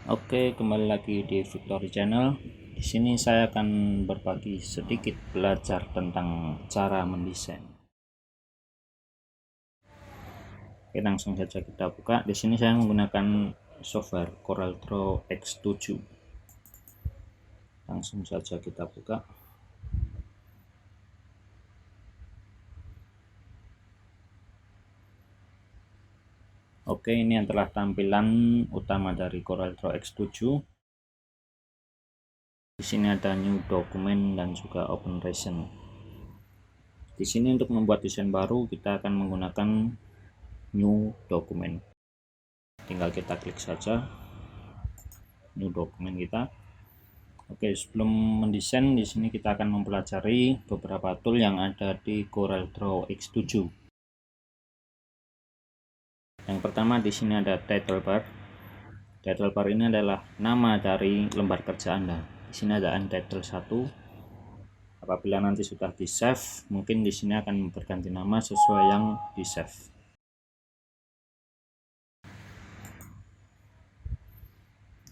Oke, kembali lagi di Victory Channel. Di sini saya akan berbagi sedikit belajar tentang cara mendesain. Oke, langsung saja kita buka. Di sini saya menggunakan software CorelDRAW X7. Langsung saja kita buka. Oke, ini adalah tampilan utama dari CorelDRAW X7. Di sini ada new document dan juga open recent. Di sini untuk membuat desain baru kita akan menggunakan new document. Tinggal kita klik saja new document kita. Oke, sebelum mendesain di sini kita akan mempelajari beberapa tool yang ada di CorelDRAW X7. Yang pertama di sini ada title bar. Title bar ini adalah nama dari lembar kerja Anda. Di sini ada untitled 1. Apabila nanti sudah di save, mungkin di sini akan berganti nama sesuai yang di save.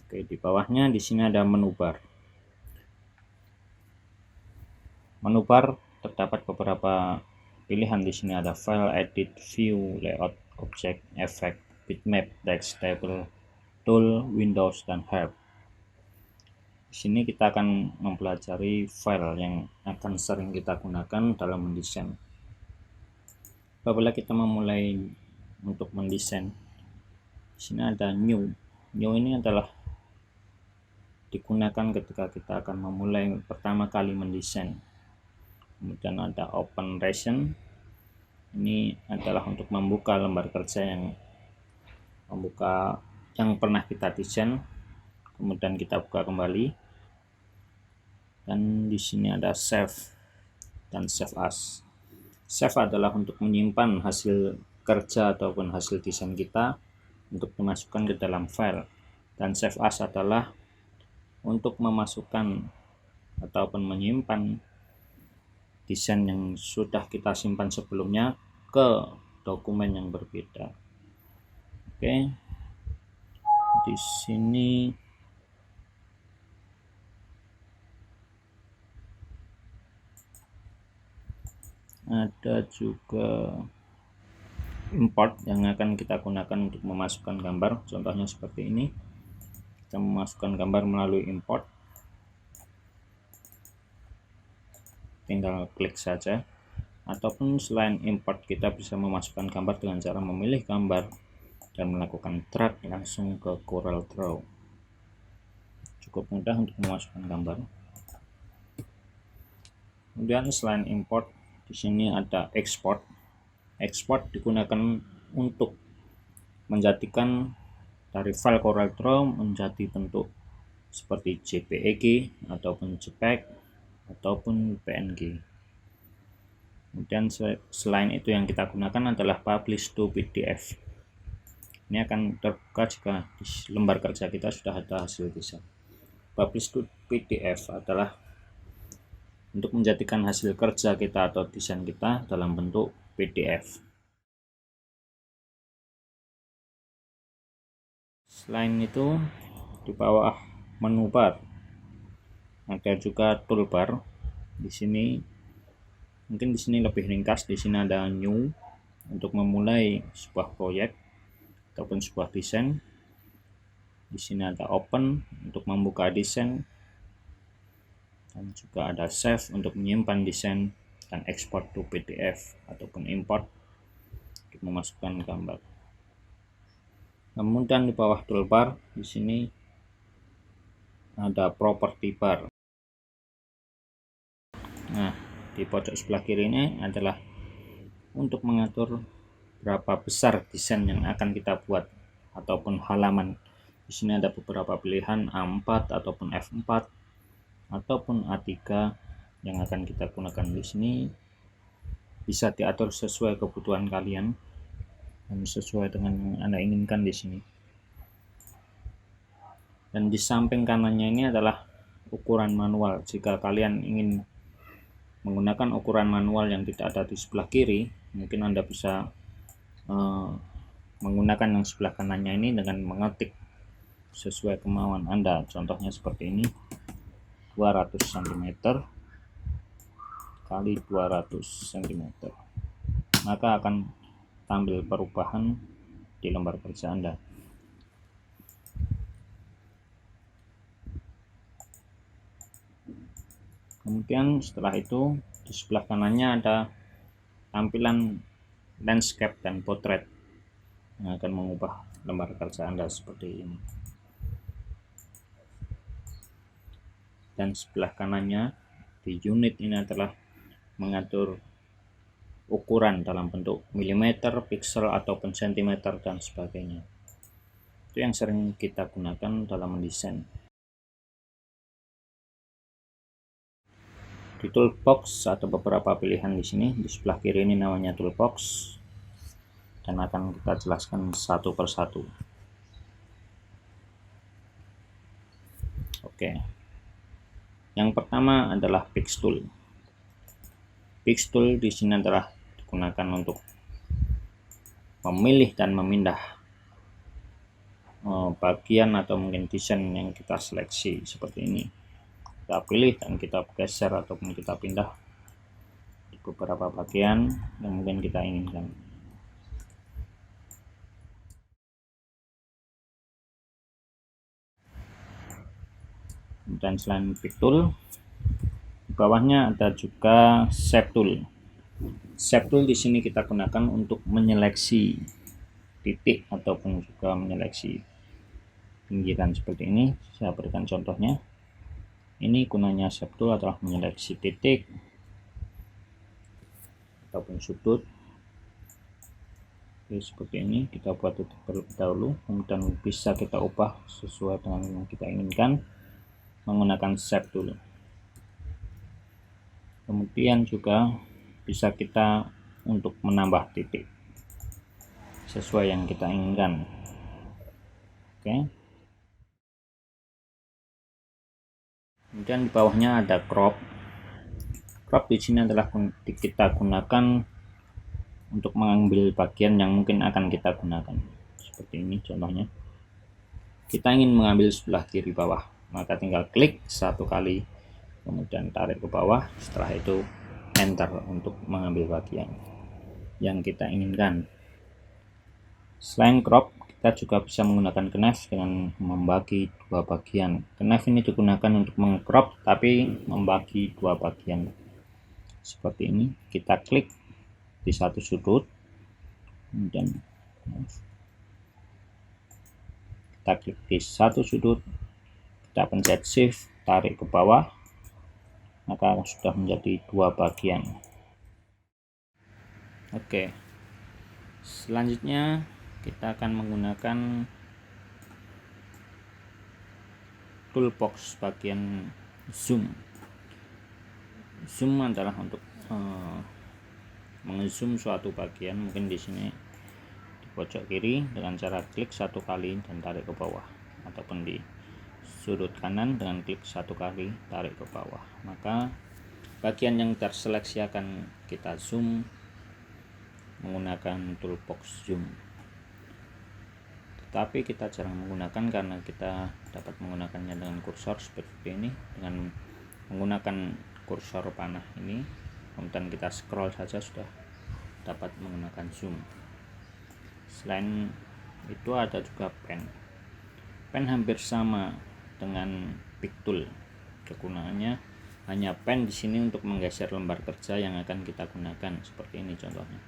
Oke, di bawahnya di sini ada menu bar. Menu bar terdapat beberapa pilihan. Di sini ada file, edit, view, layout, object, effect, bitmap, text, table, tool, windows, dan help. Di sini kita akan mempelajari file yang akan sering kita gunakan dalam mendesain. Apabila kita memulai untuk mendesain, di sini ada new. New ini adalah digunakan ketika kita akan memulai pertama kali mendesain. Kemudian ada open recent. Ini adalah untuk membuka lembar kerja yang pernah kita desain, kemudian kita buka kembali. Dan di sini ada save dan save as. Save adalah untuk menyimpan hasil kerja ataupun hasil desain kita untuk dimasukkan ke dalam file, dan save as adalah untuk memasukkan ataupun menyimpan desain yang sudah kita simpan sebelumnya ke dokumen yang berbeda. Oke, di sini ada juga import yang akan kita gunakan untuk memasukkan gambar. Contohnya seperti ini, kita memasukkan gambar melalui import. Tinggal klik saja. Ataupun selain import, kita bisa memasukkan gambar dengan cara memilih gambar dan melakukan drag langsung ke CorelDRAW. Cukup mudah untuk memasukkan gambar. Kemudian selain import, di sini ada export. Export digunakan untuk menjadikan dari file CorelDRAW menjadi bentuk seperti JPEG ataupun JPEG ataupun PNG. Kemudian selain itu yang kita gunakan adalah publish to PDF. Ini akan terbuka jika di lembar kerja kita sudah ada hasil desain. Publish to PDF adalah untuk menjadikan hasil kerja kita atau desain kita dalam bentuk PDF. Selain itu, di bawah menu bar ada juga toolbar. Di sini mungkin lebih ringkas. Di sini ada new untuk memulai sebuah proyek ataupun sebuah desain. Di sini ada open untuk membuka desain, dan juga ada save untuk menyimpan desain, dan export to PDF ataupun import untuk memasukkan gambar. Kemudian di bawah toolbar di sini ada property bar. Nah, di pojok sebelah kiri ini adalah untuk mengatur berapa besar desain yang akan kita buat ataupun halaman. Di sini ada beberapa pilihan A4 ataupun F4 ataupun A3 yang akan kita gunakan. Di sini bisa diatur sesuai kebutuhan kalian dan sesuai dengan yang Anda inginkan di sini. Dan di samping kanannya ini adalah ukuran manual. Jika kalian ingin menggunakan ukuran manual yang tidak ada di sebelah kiri, mungkin Anda bisa menggunakan yang sebelah kanannya ini dengan mengetik sesuai kemauan Anda. Contohnya seperti ini, 200 cm kali 200 cm, maka akan tampil perubahan di lembar kerja Anda. Kemudian setelah itu di sebelah kanannya ada tampilan landscape dan portrait yang akan mengubah lembar kerja Anda seperti ini. Dan sebelah kanannya di unit ini adalah mengatur ukuran dalam bentuk milimeter, pixel ataupun sentimeter dan sebagainya. Itu yang sering kita gunakan dalam mendesain. Di toolbox ada beberapa pilihan di sini. Di sebelah kiri ini namanya toolbox, dan akan kita jelaskan satu persatu. Oke. Yang pertama adalah Pix Tool. Pix Tool di sini adalah digunakan untuk memilih dan memindah bagian atau mungkin desain yang kita seleksi seperti ini. Kita pilih dan kita geser ataupun kita pindah di beberapa bagian yang mungkin kita inginkan. Dan selain Pick Tool, di bawahnya ada juga Shape Tool. Shape Tool di sini kita gunakan untuk menyeleksi titik ataupun juga menyeleksi pinggiran seperti ini. Saya berikan contohnya. Ini gunanya Shape Tool adalah menyeleksi titik ataupun sudut. Oke, seperti ini kita buat titik terlebih dahulu, kemudian bisa kita ubah sesuai dengan yang kita inginkan menggunakan Shape Tool. Kemudian juga bisa kita untuk menambah titik sesuai yang kita inginkan. Oke. Kemudian di bawahnya ada crop. Crop di sini adalah kita gunakan untuk mengambil bagian yang mungkin akan kita gunakan. Seperti ini contohnya. Kita ingin mengambil sebelah kiri bawah, maka tinggal klik satu kali, kemudian tarik ke bawah. Setelah itu enter untuk mengambil bagian yang kita inginkan. Selain crop, kita juga bisa menggunakan knife dengan membagi dua bagian. Knife ini digunakan untuk mengcrop tapi membagi dua bagian. Seperti ini, kita klik di satu sudut, kemudian kita klik di satu sudut, kita pencet shift, tarik ke bawah, maka sudah menjadi dua bagian. Oke, selanjutnya kita akan menggunakan toolbox bagian zoom. Zoom adalah untuk mengzoom suatu bagian, mungkin di sini di pojok kiri dengan cara klik satu kali dan tarik ke bawah, ataupun di sudut kanan dengan klik satu kali tarik ke bawah, maka bagian yang terseleksi akan kita zoom menggunakan toolbox zoom. Tapi kita jarang menggunakan karena kita dapat menggunakannya dengan kursor seperti ini, dengan menggunakan kursor panah ini, kemudian kita scroll saja sudah dapat menggunakan zoom. Selain itu ada juga pen. Pen hampir sama dengan Pick Tool. Kegunaannya hanya pen di sini untuk menggeser lembar kerja yang akan kita gunakan seperti ini contohnya.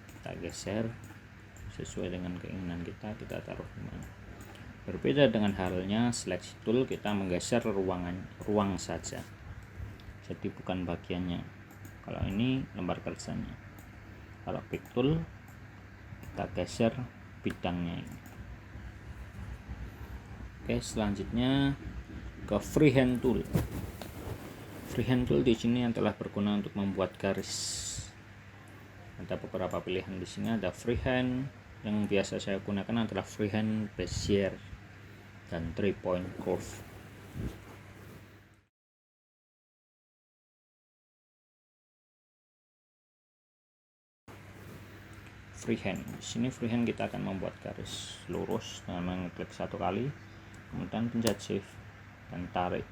Kita geser sesuai dengan keinginan kita taruh di mana. Berbeda dengan halnya seleksi tool, kita menggeser ruang saja, jadi bukan bagiannya. Kalau ini lembar kerjanya. Kalau Pick Tool kita geser bidangnya ini. Oke, selanjutnya ke Freehand Tool. Freehand Tool di sini adalah berguna untuk membuat garis. Ada beberapa pilihan di sini, ada freehand. Yang biasa saya gunakan adalah freehand, bezier, dan 3-point curve. Freehand. Di sini freehand kita akan membuat garis lurus dengan mengklik satu kali, kemudian pencet shift dan tarik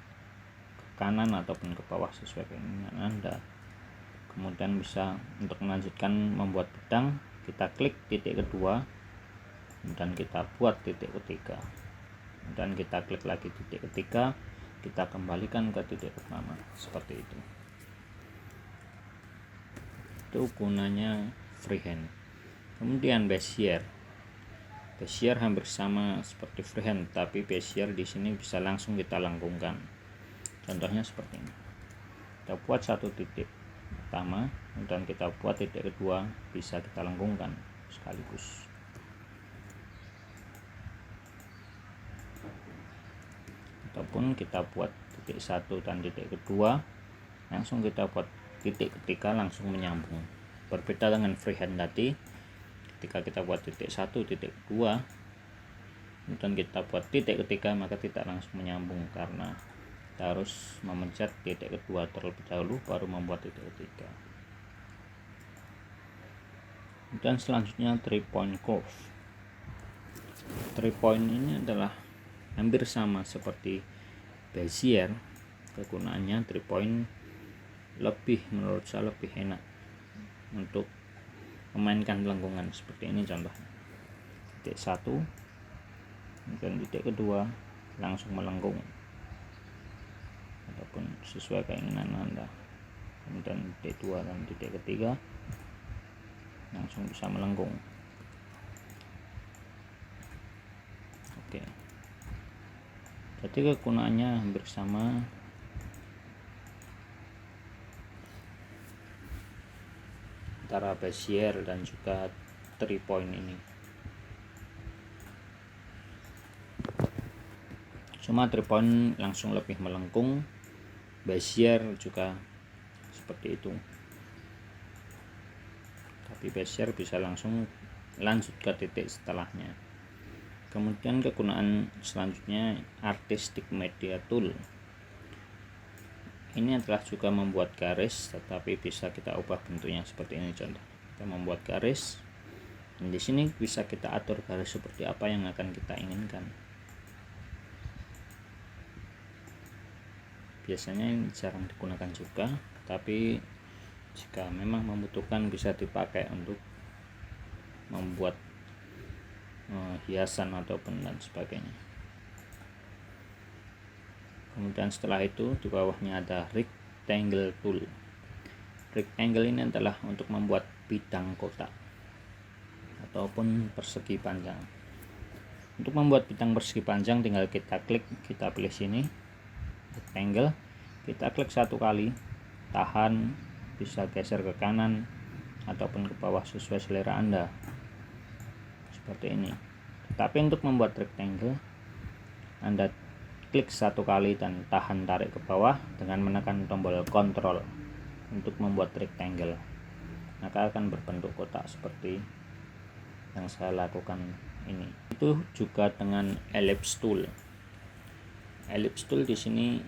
ke kanan ataupun ke bawah sesuai keinginan Anda. Kemudian bisa untuk melanjutkan membuat pedang, kita klik titik kedua, kemudian kita buat titik ketiga, kemudian kita klik lagi titik ketiga, kita kembalikan ke titik pertama, seperti itu. Itu gunanya freehand. Kemudian bezier hampir sama seperti freehand, tapi bezier di sini bisa langsung kita lengkungkan. Contohnya seperti ini. Kita buat satu titik pertama, kemudian kita buat titik kedua, bisa kita lengkungkan sekaligus. Ataupun kita buat titik satu dan titik kedua, langsung kita buat titik ketiga langsung menyambung. Berbeda dengan freehand tadi, ketika kita buat titik satu, titik kedua, kemudian kita buat titik ketiga, maka tidak langsung menyambung karena kita harus memencet titik kedua terlebih dahulu baru membuat titik ketiga. Dan selanjutnya 3 point curve. 3 point ini adalah hampir sama seperti bezier. Kegunaannya 3 point menurut saya lebih enak untuk memainkan lengkungan seperti ini. Contohnya titik satu, kemudian titik kedua langsung melengkung ataupun sesuai keinginan Anda. Kemudian titik 2 dan titik ketiga langsung bisa melengkung. Oke, jadi kegunaannya hampir sama. Antara bezier dan juga 3 point ini, cuma 3 point langsung lebih melengkung, bezier juga seperti itu, tapi bezier bisa langsung lanjut ke titik setelahnya. Kemudian kegunaan selanjutnya artistic media tool. Ini adalah juga membuat garis, tetapi bisa kita ubah bentuknya seperti ini. Contoh, kita membuat garis, dan di sini bisa kita atur garis seperti apa yang akan kita inginkan. Biasanya ini jarang digunakan juga, tapi jika memang membutuhkan bisa dipakai untuk membuat hiasan ataupun dan sebagainya. Kemudian setelah itu di bawahnya ada rectangle tool. Rectangle ini adalah untuk membuat bidang kotak ataupun persegi panjang. Untuk membuat bidang persegi panjang tinggal kita klik, kita pilih sini rectangle, kita klik satu kali, tahan, bisa geser ke kanan ataupun ke bawah sesuai selera Anda, seperti ini. Tapi untuk membuat rectangle, Anda klik satu kali dan tahan tarik ke bawah dengan menekan tombol kontrol untuk membuat rectangle, maka akan berbentuk kotak seperti yang saya lakukan ini. Itu juga dengan ellipse tool. Ellipse tool di sini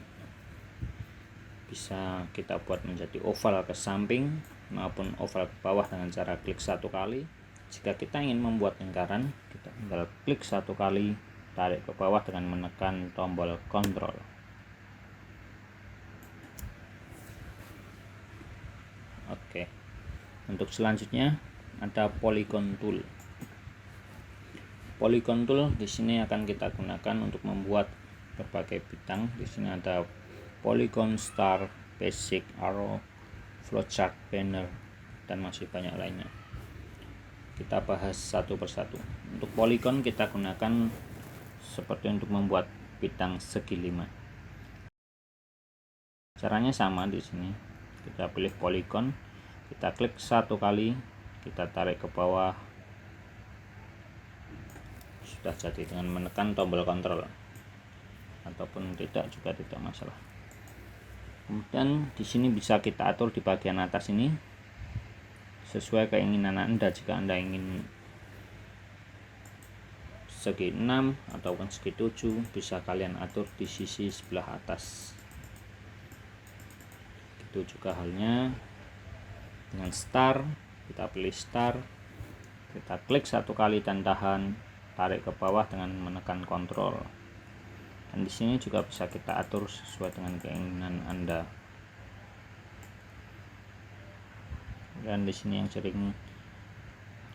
bisa kita buat menjadi oval ke samping maupun oval ke bawah dengan cara klik satu kali. Jika kita ingin membuat lingkaran, kita tinggal klik satu kali, tarik ke bawah dengan menekan tombol kontrol. Oke. Untuk selanjutnya ada polygon tool. Polygon tool di sini akan kita gunakan untuk membuat berbagai bidang. Di sini ada polygon star, basic, arrow, flowchart, banner, dan masih banyak lainnya. Kita bahas satu persatu. Untuk polygon kita gunakan seperti untuk membuat bidang segi 5. Caranya sama di sini. Kita pilih polygon, kita klik satu kali, kita tarik ke bawah. Sudah jadi dengan menekan tombol kontrol. Ataupun tidak juga tidak masalah. Kemudian di sini bisa kita atur di bagian atas ini sesuai keinginan Anda. Jika Anda ingin segi 6 ataupun segi 7, bisa kalian atur di sisi sebelah atas. Itu juga halnya dengan star, kita pilih star, kita klik satu kali dan tahan, tarik ke bawah dengan menekan kontrol. Dan di sini juga bisa kita atur sesuai dengan keinginan Anda. Dan di sini yang sering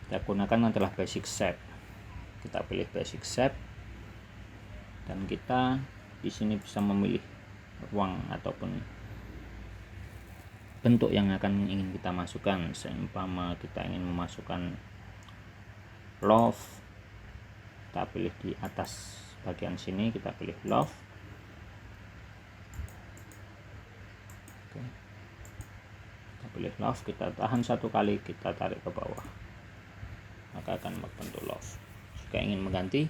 kita gunakan adalah basic shape. Kita pilih basic shape dan kita di sini bisa memilih ruang ataupun bentuk yang akan ingin kita masukkan. Seumpama kita ingin memasukkan love, kita pilih di atas bagian sini, kita pilih love. Oke. Kita pilih love, kita tahan satu kali, kita tarik ke bawah, maka akan berbentuk love. Jika ingin mengganti,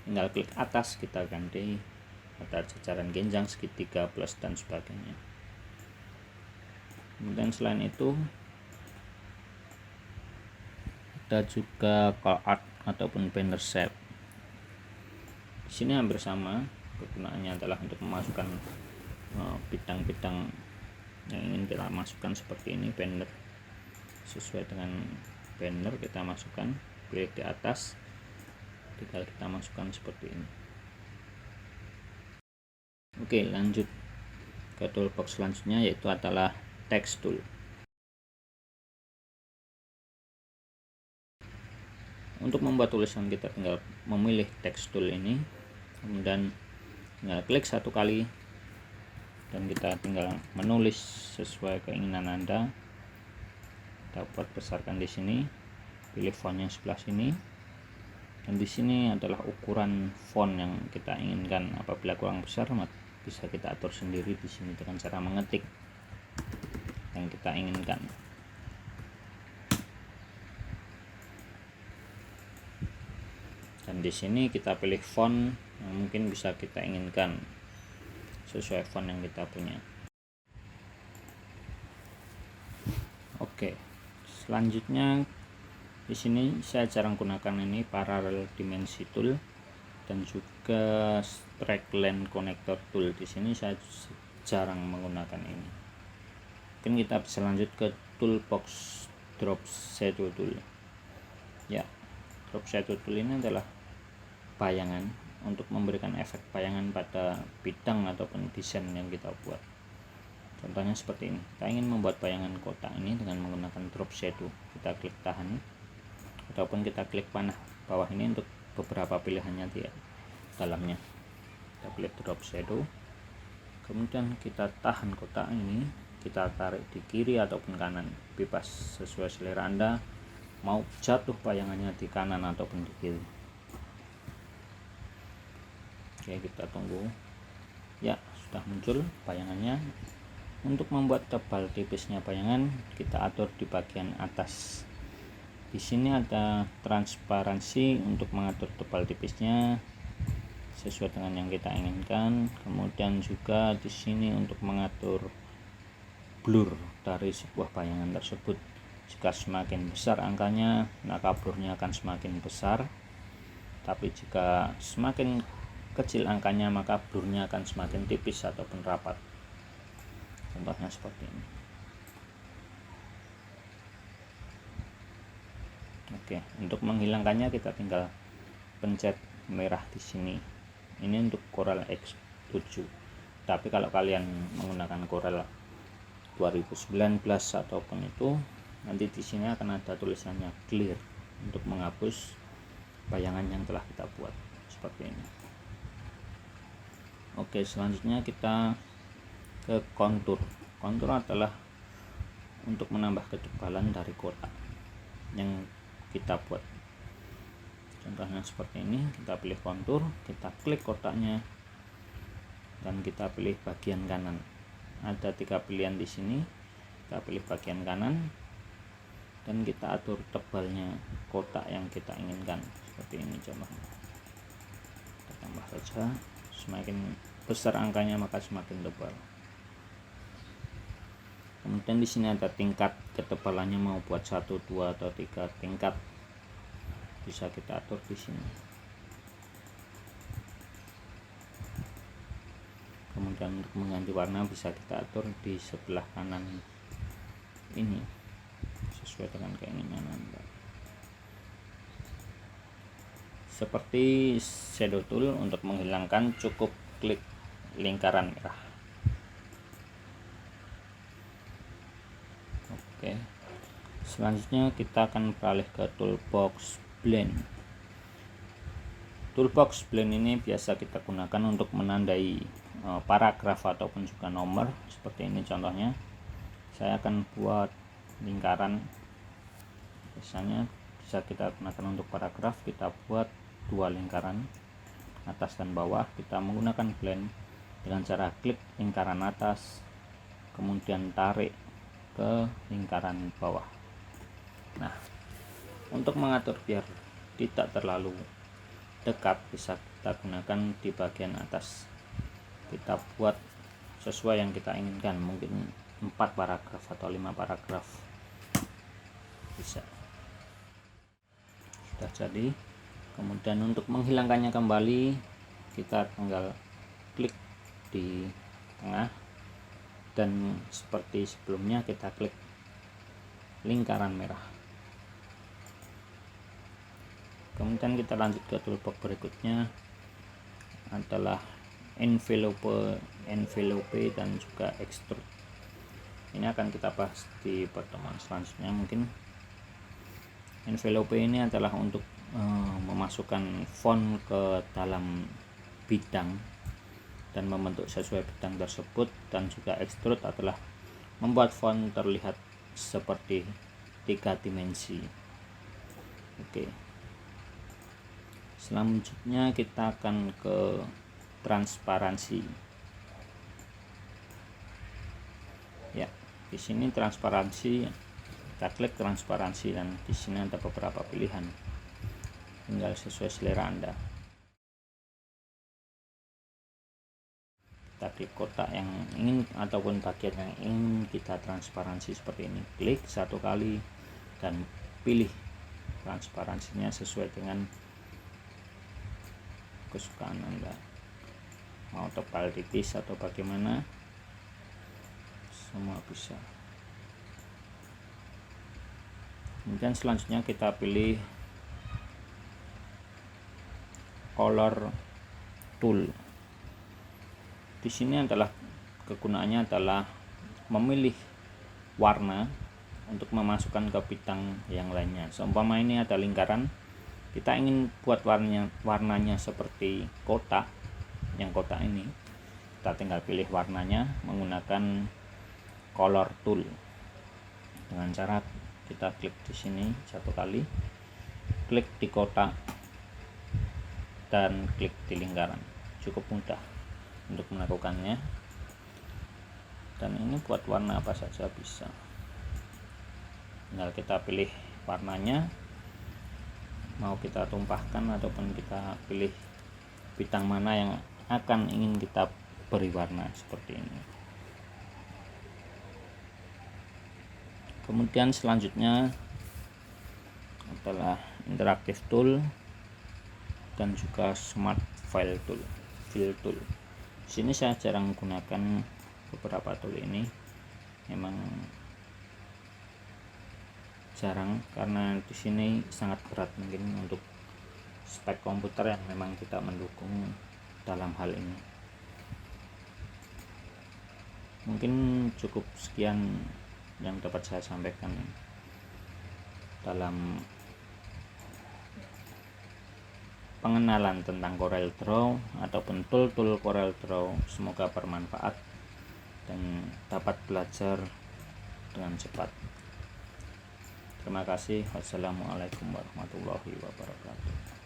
tinggal klik atas, kita ganti ada jajaran genjang, segitiga, plus dan sebagainya. Kemudian selain itu ada juga call art ataupun banner shape. Di sini hampir sama, kegunaannya adalah untuk memasukkan bidang-bidang yang ingin kita masukkan seperti ini. Banner sesuai dengan banner kita masukkan, pilih di atas, tinggal kita masukkan seperti ini. Oke, lanjut ke toolbox selanjutnya, yaitu adalah text tool. Untuk membuat tulisan kita tinggal memilih text tool ini, kemudian tinggal klik satu kali dan kita tinggal menulis sesuai keinginan Anda. Dapat besarkan di sini, pilih fontnya sebelah sini, dan di sini adalah ukuran font yang kita inginkan. Apabila kurang besar, bisa kita atur sendiri di sini dengan cara mengetik yang kita inginkan. Dan di sini kita pilih font yang mungkin bisa kita inginkan sesuai font yang kita punya. Oke, selanjutnya di sini saya jarang gunakan ini parallel dimensi tool dan juga straight line connector tool. Di sini saya jarang menggunakan ini. Mungkin kita bisa lanjut ke toolbox drop shadow tool. Ya, drop shadow tool ini adalah bayangan untuk memberikan efek bayangan pada bidang ataupun desain yang kita buat. Contohnya seperti ini, kita ingin membuat bayangan kotak ini dengan menggunakan drop shadow. Kita klik tahan ataupun kita klik panah bawah ini untuk beberapa pilihannya di dalamnya. Kita pilih drop shadow, kemudian kita tahan kotak ini, kita tarik di kiri ataupun kanan, bebas sesuai selera Anda mau jatuh bayangannya di kanan ataupun di kiri. Oke, kita tunggu. Ya, sudah muncul bayangannya. Untuk membuat tebal tipisnya bayangan, kita atur di bagian atas. Di sini ada transparansi untuk mengatur tebal tipisnya sesuai dengan yang kita inginkan. Kemudian juga di sini untuk mengatur blur dari sebuah bayangan tersebut. Jika semakin besar angkanya, maka blurnya akan semakin besar. Tapi jika semakin kecil angkanya, maka blurnya akan semakin tipis ataupun rapat. Contohnya seperti ini. Oke, untuk menghilangkannya kita tinggal pencet merah di sini. Ini untuk Corel X7. Tapi kalau kalian menggunakan Corel 2019 ataupun itu, nanti di sini akan ada tulisannya clear untuk menghapus bayangan yang telah kita buat seperti ini. Oke, selanjutnya kita ke kontur. Kontur adalah untuk menambah ketebalan dari kotak yang kita buat. Contohnya seperti ini, kita pilih kontur, kita klik kotaknya dan kita pilih bagian kanan. Ada 3 pilihan di sini. Kita pilih bagian kanan dan kita atur tebalnya kotak yang kita inginkan. Seperti ini contohnya. Kita tambah saja, semakin besar angkanya maka semakin tebal. Kemudian di sini ada tingkat ketebalannya, mau buat 1, 2 atau 3 tingkat, bisa kita atur di sini. Kemudian untuk mengganti warna bisa kita atur di sebelah kanan ini sesuai dengan keinginan Anda. Seperti shadow tool, untuk menghilangkan cukup klik lingkaran merah. Oke, selanjutnya kita akan beralih ke toolbox blend. Toolbox blend ini biasa kita gunakan untuk menandai paragraf ataupun juga nomor. Seperti ini contohnya, saya akan buat lingkaran. Biasanya bisa kita gunakan untuk paragraf, kita buat 2 lingkaran atas dan bawah. Kita menggunakan blend dengan cara klik lingkaran atas, kemudian tarik ke lingkaran bawah. Nah, untuk mengatur biar tidak terlalu dekat, bisa kita gunakan di bagian atas. Kita buat sesuai yang kita inginkan, mungkin 4 paragraf atau 5 paragraf bisa. Sudah jadi. Kemudian untuk menghilangkannya kembali, kita tinggal klik di tengah, dan seperti sebelumnya kita klik lingkaran merah. Kemudian kita lanjut ke toolbox berikutnya adalah envelope dan juga extrude. Ini akan kita bahas di pertemuan selanjutnya. Mungkin envelope ini adalah untuk memasukkan font ke dalam bidang dan membentuk sesuai bidang tersebut, dan juga extrude adalah membuat font terlihat seperti 3 dimensi. Oke, selanjutnya kita akan ke transparansi. Ya, di sini transparansi, kita klik transparansi, dan di sini ada beberapa pilihan, tinggal sesuai selera Anda. Kita klik kotak yang ingin ataupun bagian yang ingin kita transparansi seperti ini, klik 1 kali dan pilih transparansinya sesuai dengan kesukaan Anda, mau tebal, tipis, atau bagaimana, semua bisa. Kemudian selanjutnya kita pilih color tool. Di sini adalah kegunaannya adalah memilih warna untuk memasukkan ke bidang yang lainnya. Seumpama ini ada lingkaran, kita ingin buat warnanya seperti kotak, yang kotak ini, kita tinggal pilih warnanya menggunakan color tool. Dengan cara kita klik di sini 1 kali, klik di kotak, dan klik di lingkaran. Cukup mudah untuk melakukannya, dan ini buat warna apa saja bisa. Tinggal kita pilih warnanya, mau kita tumpahkan ataupun kita pilih bidang mana yang akan ingin kita beri warna, seperti ini. Kemudian selanjutnya adalah interactive tool dan juga smart fill tool. Di sini saya jarang menggunakan beberapa tool ini, memang jarang karena di sini sangat berat mungkin untuk spek komputer yang memang tidak mendukung dalam hal ini. Mungkin cukup sekian yang dapat saya sampaikan dalam pengenalan tentang CorelDRAW ataupun tool-tool CorelDRAW. Semoga bermanfaat dan dapat belajar dengan cepat. Terima kasih. Wassalamualaikum warahmatullahi wabarakatuh.